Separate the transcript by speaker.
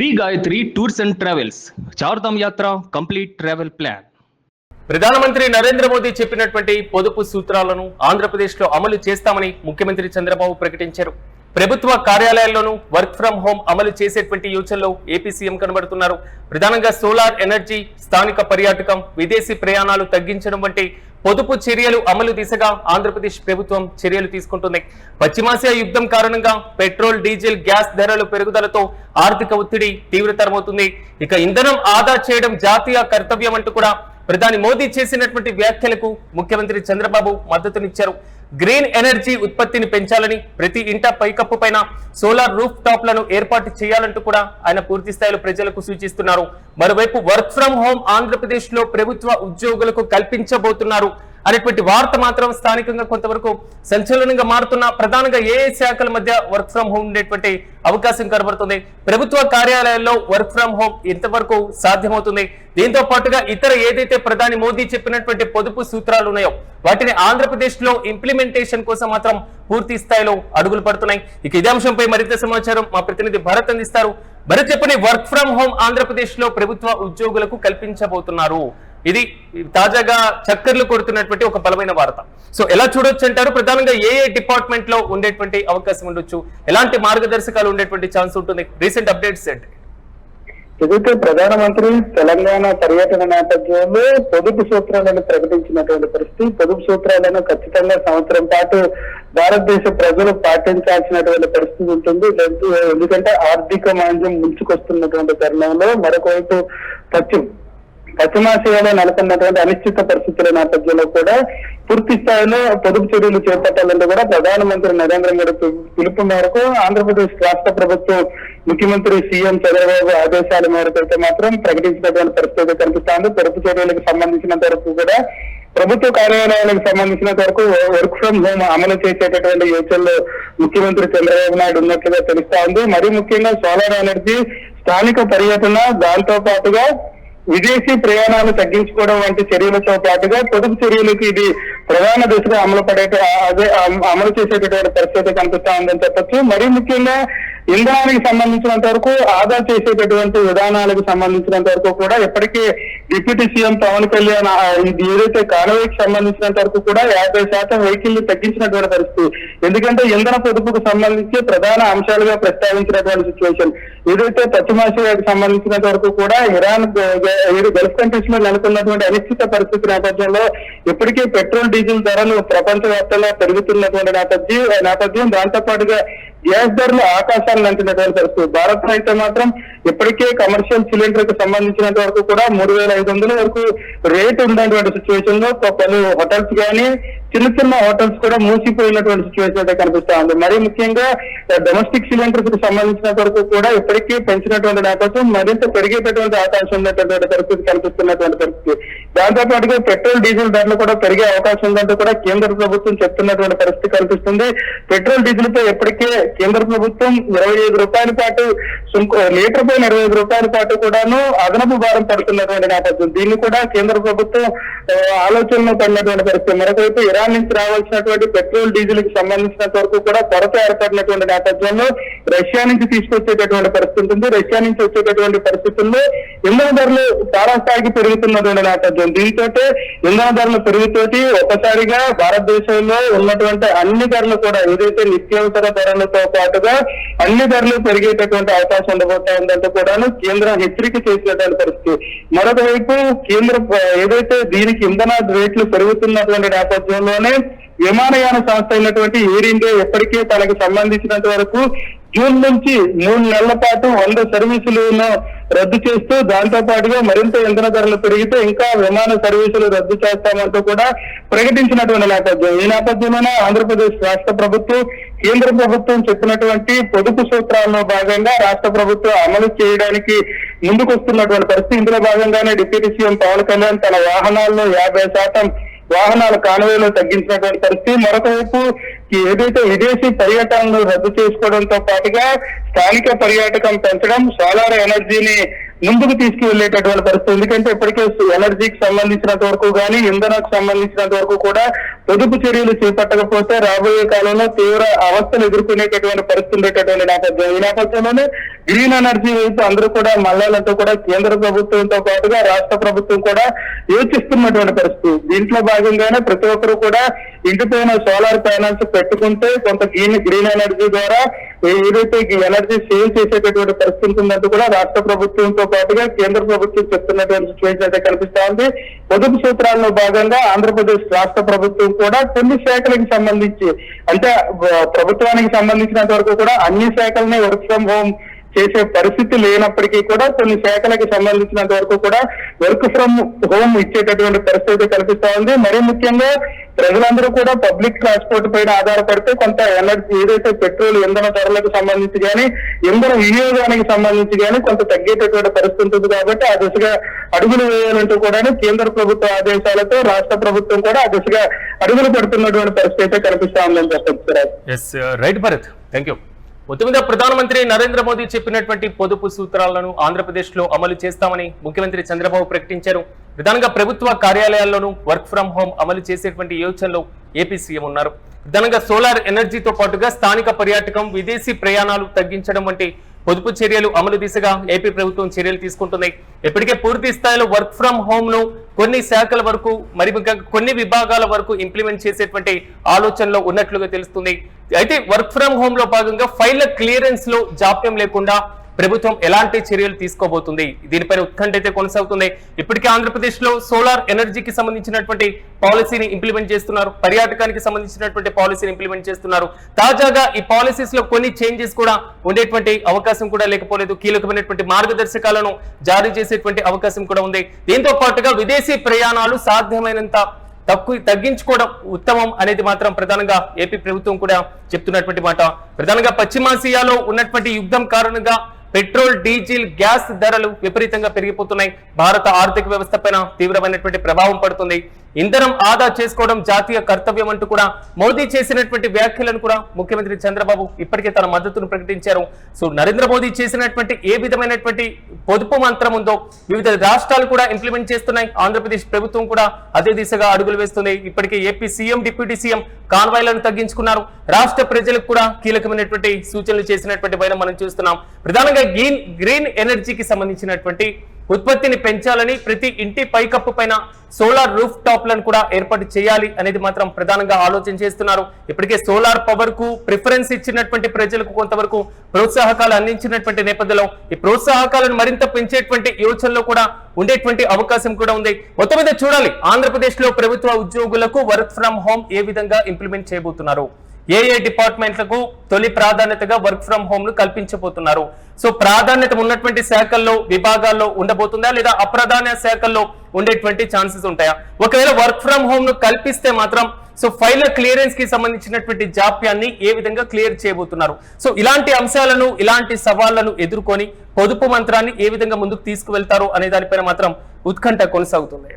Speaker 1: Shri Gayatri tours and travels Chardham Yatra complete travel plan.
Speaker 2: ప్రధానమంత్రి నరేంద్ర మోదీ చెప్పినటువంటి పొదుపు సూత్రాలను ఆంధ్రప్రదేశ్ లో అమలు చేస్తామని ముఖ్యమంత్రి చంద్రబాబు ప్రకటించారు. ప్రభుత్వ కార్యాలయాల్లోనూ వర్క్ ఫ్రం హోం అమలు చేసేటువంటి యోచనలో ఏపీ సీఎం కనబడుతున్నారు. ప్రధానంగా సోలార్ ఎనర్జీ, స్థానిక పర్యాటకం, విదేశీ ప్రయాణాలు తగ్గించడం వంటి పొదుపు చర్యలు అమలు దిశగా ఆంధ్రప్రదేశ్ ప్రభుత్వం చర్యలు తీసుకుంటుంది. పశ్చిమాసియా యుద్ధం కారణంగా పెట్రోల్, డీజిల్, గ్యాస్ ధరలు పెరుగుదలతో ఆర్థిక ఒత్తిడి తీవ్రతరమవుతుంది. ఇక ఇంధనం ఆదా చేయడం జాతీయ కర్తవ్యం అంటూ కూడా ప్రధాని మోదీ చేసినటువంటి వ్యాఖ్యలకు ముఖ్యమంత్రి చంద్రబాబు మద్దతునిచ్చారు. గ్రీన్ ఎనర్జీ ఉత్పత్తిని పెంచాలని, ప్రతి ఇంట పైకప్పు పైన సోలార్ రూఫ్ టాప్ లను ఏర్పాటు చేయాలంటూ కూడా ఆయన పూర్తి స్థాయిలో ప్రజలకు సూచిస్తున్నారు. మరోవైపు వర్క్ ఫ్రం హోం ఆంధ్రప్రదేశ్ లో ప్రభుత్వ ఉద్యోగులకు కల్పించబోతున్నారు అనేటువంటి వార్త మాత్రం స్థానికంగా కొంతవరకు సంచలనంగా మారుతున్న, ప్రధానంగా ఏ శాఖల మధ్య వర్క్ ఫ్రం హోం ఉండేటువంటి అవకాశం కనబడుతుంది. ప్రభుత్వ కార్యాలయాల్లో వర్క్ ఫ్రం హోం ఎంతవరకు సాధ్యమవుతుంది? దీంతో పాటుగా ఇతర ఏదైతే ప్రధాని మోదీ చెప్పినటువంటి పొదుపు సూత్రాలు ఉన్నాయో వాటిని ఆంధ్రప్రదేశ్ లో ఇంప్లిమెంటేషన్ కోసం మాత్రం పూర్తి స్థాయిలో అడుగులు పడుతున్నాయి. ఇక ఇదే అంశంపై మరింత సమాచారం మా ప్రతినిధి భరత్ అందిస్తారు. భరత్, చెప్పని వర్క్ ఫ్రం హోం ఆంధ్రప్రదేశ్ లో ప్రభుత్వ ఉద్యోగులకు కల్పించబోతున్నారు. ఇది తాజాగా చక్కర్లు కొడుతున్నటువంటి ఒక బలమైన వార్త. సో ఎలా చూడొచ్చు అంటారు? ప్రధానంగా ఏ డిపార్ట్మెంట్ లో ఉండేటువంటి అవకాశం ఉండొచ్చు, ఎలాంటి మార్గదర్శకాలు ఉండేటువంటి ఛాన్స్ ఉంటుంది? రీసెంట్ అప్డేట్స్ ఏంటి?
Speaker 3: ఏదైతే ప్రధానమంత్రి తెలంగాణ పర్యటన నేపథ్యంలో పొదుపు సూత్రాలను ప్రకటించినటువంటి పరిస్థితి, పొదుపు సూత్రాలను ఖచ్చితంగా సంవత్సరం పాటు భారతదేశ ప్రజలు పాటించాల్సినటువంటి పరిస్థితి ఉంటుంది. ఎందుకంటే ఆర్థిక మాంద్యం ముంచుకొస్తున్నటువంటి తరుణంలో మరొకవైపు పశ్చిమాసియాలో నెలకొన్నటువంటి అనిశ్చిత పరిస్థితుల నేపథ్యంలో కూడా పూర్తి స్థాయిలో పొదుపు చర్యలు చేపట్టాలంటే కూడా ప్రధానమంత్రి నరేంద్ర మోడీ పిలుపు మేరకు ఆంధ్రప్రదేశ్ రాష్ట్ర ప్రభుత్వం ముఖ్యమంత్రి సీఎం చంద్రబాబు ఆదేశాల మేరకు అయితే మాత్రం ప్రకటించినటువంటి పరిస్థితి కనిపిస్తోంది. పొదుపు చర్యలకు సంబంధించినంత వరకు కూడా ప్రభుత్వ కార్యాలయాలకు సంబంధించినంత వరకు వర్క్ ఫ్రం హోమ్ అమలు చేసేటటువంటి యోచనలో ముఖ్యమంత్రి చంద్రబాబు నాయుడు ఉన్నట్లుగా తెలుస్తా ఉంది. మరీ ముఖ్యంగా సోలార్ ఎనర్జీ, స్థానిక పర్యటన, దాంతో పాటుగా విదేశీ ప్రయాణాలు తగ్గించుకోవడం వంటి చర్యలతో పాటుగా పొదుపు చర్యలకు ఇది ప్రధాన దశగా అమలు చేసేటటువంటి పరిస్థితి కనిపిస్తా ఉందని చెప్పొచ్చు. మరీ ముఖ్యంగా ఇంధనానికి సంబంధించినంత వరకు ఆదా చేసేటటువంటి విధానాలకు సంబంధించినంత వరకు కూడా ఇప్పటికే డిప్యూటీ సీఎం పవన్ కళ్యాణ్ ఇది ఏదైతే కాన్వాయ్కి సంబంధించినంత వరకు కూడా 50% వెహికల్ తగ్గించినటువంటి పరిస్థితి. ఎందుకంటే ఇంధన పొదుపుకు సంబంధించి ప్రధాన అంశాలుగా ప్రస్తావించినటువంటి సిచ్యువేషన్. ఏదైతే పశ్చిమాసియాకు సంబంధించినంత వరకు కూడా ఇరాన్, గల్ఫ్ కంట్రీస్ లో నెలకొన్నటువంటి అనిశ్చిత పరిస్థితి నేపథ్యంలో ఇప్పటికే పెట్రోల్, డీజిల్ ధరలు ప్రపంచవ్యాప్తంగా పెరుగుతున్నటువంటి నేపథ్యం, దాంతో పాటుగా గ్యాస్ ధరలు ఆకాశాన్ని అంటున్నటువంటి పరిస్థితి. భారత్ అయితే మాత్రం ఇప్పటికే కమర్షియల్ సిలిండర్ కు సంబంధించినంత వరకు కూడా 3,500 వరకు రేట్ ఉన్నటువంటి సిచ్యువేషన్ లో పలు హోటల్స్ కానీ చిన్న హోటల్స్ కూడా మూసిపోయినటువంటి సిచ్యువేషన్ అయితే కనిపిస్తా ఉంది. మరీ ముఖ్యంగా డొమెస్టిక్ సిలిండర్స్ కు సంబంధించినంత వరకు కూడా ఇప్పటికీ పెంచినటువంటి నేపథ్యం మరింత పెరిగేటటువంటి అవకాశం ఉన్నటువంటి పరిస్థితి కనిపిస్తున్నటువంటి పరిస్థితి. దాంతో పాటుగా పెట్రోల్, డీజిల్ ధరలు కూడా పెరిగే అవకాశం ఉందంటూ కూడా కేంద్ర ప్రభుత్వం చెప్తున్నటువంటి పరిస్థితి కనిపిస్తుంది. పెట్రోల్, డీజిల్ పై ఇప్పటికే కేంద్ర ప్రభుత్వం 25 రూపాయల పాటు లీటర్ పైన 25 రూపాయల పాటు కూడాను అదనపు భారం పడుతున్నటువంటి నేపథ్యం. దీన్ని కూడా కేంద్ర ప్రభుత్వం ఆలోచనలో పడినటువంటి పరిస్థితి. మరొకవైపు ఇరాన్ నుంచి రావాల్సినటువంటి పెట్రోల్, డీజిల్ కి సంబంధించినంత వరకు కూడా కొరత ఏర్పడినటువంటి నేపథ్యంలో రష్యా నుంచి తీసుకొచ్చేటటువంటి పరిస్థితి ఉంటుంది. రష్యా నుంచి వచ్చేటటువంటి పరిస్థితుల్లో ఇంధన ధరలు చాలా స్థాయికి పెరుగుతున్నటువంటి నేపథ్యం. దీంతో ఇంధన ధరలు పెరుగుతోటి ఒకసారిగా భారతదేశంలో ఉన్నటువంటి అన్ని ధరలు కూడా ఏదైతే నిత్యావసర ధరలతో పాటుగా అన్ని ధరలు పెరిగేటటువంటి అవకాశం ఉండబోతా ఉందంటే కూడాను కేంద్రం హెచ్చరిక చేసినటువంటి పరిస్థితి. మరొక వైపు కేంద్రం ఏదైతే దీనికి ఇంధన రేట్లు పెరుగుతున్నటువంటి నేపథ్యంలోనే విమానయాన సంస్థ అయినటువంటి ఎయిర్ ఇండియా ఎప్పటికీ తనకు సంబంధించినంత వరకు జూన్ నుంచి 3 నెలల పాటు 100 సర్వీసులను రద్దు చేస్తూ దాంతో పాటుగా మరింత ఇంధన ధరలు పెరిగితే ఇంకా విమాన సర్వీసులు రద్దు చేస్తామంటూ కూడా ప్రకటించినటువంటి నేపథ్యం. ఈ నేపథ్యంలోనే ఆంధ్రప్రదేశ్ రాష్ట్ర ప్రభుత్వం, కేంద్ర ప్రభుత్వం చెప్పినటువంటి పొదుపు సూత్రాల్లో భాగంగా రాష్ట్ర ప్రభుత్వం అమలు చేయడానికి ముందుకొస్తున్నటువంటి పరిస్థితి. ఇందులో భాగంగానే డిప్యూటీ సీఎం పవన్ కళ్యాణ్ తన వాహనాల్లో 50% వాహనాల కాన్వాయ్లో తగ్గించినటువంటి పరిస్థితి. మరొక వైపు ఏదైతే విదేశీ పర్యటనలు రద్దు చేసుకోవడంతో పాటుగా స్థానిక పర్యాటకం పెంచడం, సోలార్ ఎనర్జీని ముందుకు తీసుకువెళ్లేటటువంటి పరిస్థితి. ఎందుకంటే ఇప్పటికే ఎనర్జీకి సంబంధించినంత వరకు కానీ ఇంధనకు సంబంధించినంత వరకు కూడా పొదుపు చర్యలు చేపట్టకపోతే రాబోయే కాలంలో తీవ్ర అవస్థలు ఎదుర్కొనేటటువంటి పరిస్థితి ఉండేటటువంటి నేపథ్యం. ఈ నేపథ్యంలోనే గ్రీన్ ఎనర్జీ వైపు అందరూ కూడా మళ్ళాలంటూ కూడా కేంద్ర ప్రభుత్వంతో పాటుగా రాష్ట్ర ప్రభుత్వం కూడా యోచిస్తున్నటువంటి పరిస్థితి. దీంట్లో భాగంగానే ప్రతి ఒక్కరు కూడా ఇంటిపైన సోలార్ ప్యానల్స్ పెట్టుకుంటే కొంత గ్రీన్ ఎనర్జీ ద్వారా ఏదైతే ఎనర్జీ సేవ్ చేసేటటువంటి పరిస్థితి ఉందంటూ కూడా రాష్ట్ర ప్రభుత్వంతో పాటుగా కేంద్ర ప్రభుత్వం చెప్తున్నటువంటి సిచ్యువేషన్ అయితే కనిపిస్తా ఉంది. పొదుపు సూత్రాల్లో భాగంగా ఆంధ్రప్రదేశ్ రాష్ట్ర ప్రభుత్వం కూడా కొన్ని శాఖలకు సంబంధించి అంటే ప్రభుత్వానికి సంబంధించినంత వరకు కూడా అన్ని శాఖలని వర్క్ ఫ్రం హోమ్ చేసే పరిస్థితి లేనప్పటికీ కూడా కొన్ని శాఖలకు సంబంధించినంత వరకు కూడా వర్క్ ఫ్రం హోమ్ ఇచ్చేటటువంటి పరిస్థితి కనిపిస్తా ఉంది. మరీ ముఖ్యంగా ప్రజలందరూ కూడా పబ్లిక్ ట్రాన్స్పోర్ట్ పైన ఆధారపడితే కొంత ఎనర్జీ ఏదైతే పెట్రోల్ ఇంధన ధరలకు సంబంధించి కానీ ఇంధన వినియోగానికి సంబంధించి కానీ కొంత తగ్గేటటువంటి పరిస్థితి ఉంటుంది. కాబట్టి ఆ దిశగా అడుగులు వేయాలంటూ కూడా కేంద్ర ప్రభుత్వ ఆదేశాలతో రాష్ట్ర ప్రభుత్వం కూడా ఆ దిశగా అడుగులు పడుతున్నటువంటి పరిస్థితి అయితే కనిపిస్తా ఉందని చెప్పచ్చు.
Speaker 2: Right Bharat, thank you. మొత్తం మీద ప్రధానమంత్రి నరేంద్ర మోదీ చెప్పినటువంటి పొదుపు సూత్రాలను ఆంధ్రప్రదేశ్ లో అమలు చేస్తామని ముఖ్యమంత్రి చంద్రబాబు ప్రకటించారు. ప్రధానంగా ప్రభుత్వ కార్యాలయాల్లోనూ వర్క్ ఫ్రం హోమ్ అమలు చేసేటువంటి యోచనలో ఏపీ సీఎం ఉన్నారు. ప్రధానంగా సోలార్ ఎనర్జీతో పాటుగా స్థానిక పర్యాటకం, విదేశీ ప్రయాణాలు తగ్గించడం వంటి పొదుపు చర్యలు అమలు దిశగా ఏపీ ప్రభుత్వం చర్యలు తీసుకుంటున్నాయి. ఇప్పటికే పూర్తి స్థాయిలో వర్క్ ఫ్రం హోమ్ ను కొన్ని శాఖల వరకు మరి కొన్ని విభాగాల వరకు ఇంప్లిమెంట్ చేసేటువంటి ఆలోచనలో ఉన్నట్లుగా తెలుస్తుంది. అయితే వర్క్ ఫ్రం హోమ్ లో భాగంగా ఫైళ్ల క్లియరెన్స్ లో జాప్యం లేకుండా ప్రభుత్వం ఎలాంటి చర్యలు తీసుకోబోతుంది, దీనిపైన ఉత్కంఠ అయితే కొనసాగుతుంది. ఇప్పటికే ఆంధ్రప్రదేశ్ లో సోలార్ ఎనర్జీకి సంబంధించినటువంటి పాలసీని ఇంప్లిమెంట్ చేస్తున్నారు, పర్యాటకానికి సంబంధించినటువంటి పాలసీని ఇంప్లిమెంట్ చేస్తున్నారు. తాజాగా ఈ పాలసీస్ లో కొన్ని చేంజెస్ కూడా ఉండేటువంటి అవకాశం కూడా లేకపోలేదు. కీలకమైనటువంటి మార్గదర్శకాలను జారీ చేసేటువంటి అవకాశం కూడా ఉంది. దీంతో పాటుగా విదేశీ ప్రయాణాలు సాధ్యమైనంత తగ్గించుకోవడం ఉత్తమం అనేది మాత్రం ప్రధానంగా ఏపీ ప్రభుత్వం కూడా చెప్తున్నటువంటి మాట. ప్రధానంగా పశ్చిమాసియాలో ఉన్నటువంటి యుద్ధం కారణంగా పెట్రోల్, డీజిల్, గ్యాస్ ధరలు విపరీతంగా పెరిగిపోతున్నాయి. భారత ఆర్థిక వ్యవస్థ పైన తీవ్రమైనటువంటి ప్రభావం పడుతుంది. ఇంధనం ఆదా చేసుకోవడం జాతీయ కర్తవ్యం అంటూ కూడా మోదీ చేసినటువంటి వ్యాఖ్యలను కూడా ముఖ్యమంత్రి చంద్రబాబు ఇప్పటికే తన మద్దతును ప్రకటించారు. సో నరేంద్ర మోదీ చేసినటువంటి ఏ విధమైనటువంటి పొదుపు మంత్రం ఉందో వివిధ రాష్ట్రాలు కూడా ఇంప్లిమెంట్ చేస్తున్నాయి. ఆంధ్రప్రదేశ్ ప్రభుత్వం కూడా అదే దిశగా అడుగులు వేస్తుంది. ఇప్పటికే ఏపీ సీఎం, డిప్యూటీ సీఎం కాన్వాయ్లను తగ్గించుకున్నారు. రాష్ట్ర ప్రజలకు కూడా కీలకమైనటువంటి సూచనలు చేసినటువంటి వైన మనం చూస్తున్నాం. ప్రధానంగా గ్రీన్ ఎనర్జీకి సంబంధించినటువంటి ఉత్పత్తిని పెంచాలని, ప్రతి ఇంటి పైకప్పు పైన సోలార్ రూఫ్ టాప్లను కూడా ఏర్పాటు చేయాలి అనేది మాత్రం ప్రధానంగా ఆలోచన చేస్తున్నారు. ఇప్పటికే సోలార్ పవర్ కు ప్రిఫరెన్స్ ఇచ్చినటువంటి ప్రజలకు కొంతవరకు ప్రోత్సాహకాలు అందించినటువంటి నేపథ్యంలో ఈ ప్రోత్సాహకాలను మరింత పెంచేటువంటి యోచనలో కూడా ఉండేటువంటి అవకాశం కూడా ఉంది. మొత్తం మీద చూడాలి ఆంధ్రప్రదేశ్ లో ప్రభుత్వ ఉద్యోగులకు వర్క్ ఫ్రం హోమ్ ఏ విధంగా ఇంప్లిమెంట్ చేయబోతున్నారు, ఏ డిపార్ట్మెంట్లకు తొలి ప్రాధాన్యతగా వర్క్ ఫ్రం హోమ్ ను కల్పించబోతున్నారు. సో ప్రాధాన్యత ఉన్నటువంటి శాఖల్లో, విభాగాల్లో ఉండబోతుందా లేదా అప్రధాన శాఖల్లో ఉండేటువంటి ఛాన్సెస్ ఉంటాయా? ఒకవేళ వర్క్ ఫ్రం హోమ్ ను కల్పిస్తే మాత్రం సో ఫైళ్ల క్లియరెన్స్ కి సంబంధించినటువంటి జాప్యాన్ని ఏ విధంగా క్లియర్ చేయబోతున్నారు? సో ఇలాంటి అంశాలను, ఇలాంటి సవాళ్లను ఎదుర్కొని పొదుపు మంత్రాన్ని ఏ విధంగా ముందుకు తీసుకువెళ్తారు అనే దానిపైన మాత్రం ఉత్కంఠ కొనసాగుతుంది.